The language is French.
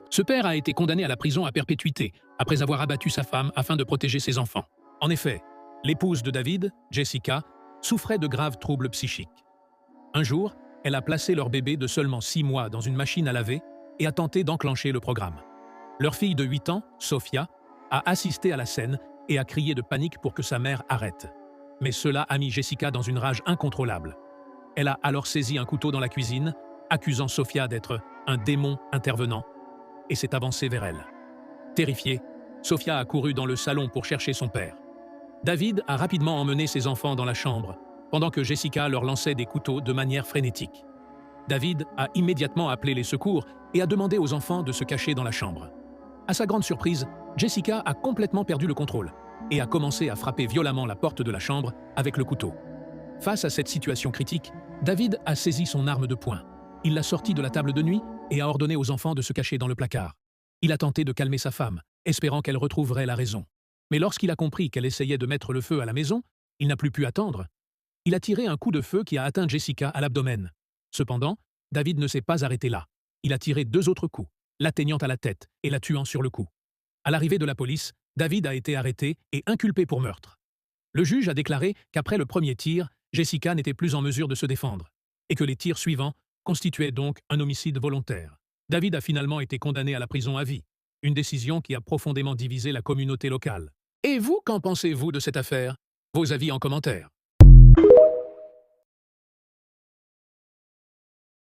Ce père a été condamné à la prison à perpétuité après avoir abattu sa femme afin de protéger ses enfants. En effet, l'épouse de David, Jessica, souffrait de graves troubles psychiques. Un jour, elle a placé leur bébé de seulement 6 mois dans une machine à laver et a tenté d'enclencher le programme. Leur fille de 8 ans, Sophia, a assisté à la scène et a crié de panique pour que sa mère arrête. Mais cela a mis Jessica dans une rage incontrôlable. Elle a alors saisi un couteau dans la cuisine, accusant Sophia d'être un démon intervenant, et s'est avancée vers elle. Terrifiée, Sophia a couru dans le salon pour chercher son père. David a rapidement emmené ses enfants dans la chambre, pendant que Jessica leur lançait des couteaux de manière frénétique. David a immédiatement appelé les secours et a demandé aux enfants de se cacher dans la chambre. À sa grande surprise, Jessica a complètement perdu le contrôle et a commencé à frapper violemment la porte de la chambre avec le couteau. Face à cette situation critique, David a saisi son arme de poing. Il l'a sortie de la table de nuit et a ordonné aux enfants de se cacher dans le placard. Il a tenté de calmer sa femme, espérant qu'elle retrouverait la raison. Mais lorsqu'il a compris qu'elle essayait de mettre le feu à la maison, il n'a plus pu attendre. Il a tiré un coup de feu qui a atteint Jessica à l'abdomen. Cependant, David ne s'est pas arrêté là. Il a tiré 2 autres coups, l'atteignant à la tête et la tuant sur le coup. À l'arrivée de la police, David a été arrêté et inculpé pour meurtre. Le juge a déclaré qu'après le premier tir, Jessica n'était plus en mesure de se défendre, et que les tirs suivants constituaient donc un homicide volontaire. David a finalement été condamné à la prison à vie, une décision qui a profondément divisé la communauté locale. Et vous, qu'en pensez-vous de cette affaire? Vos avis en commentaire.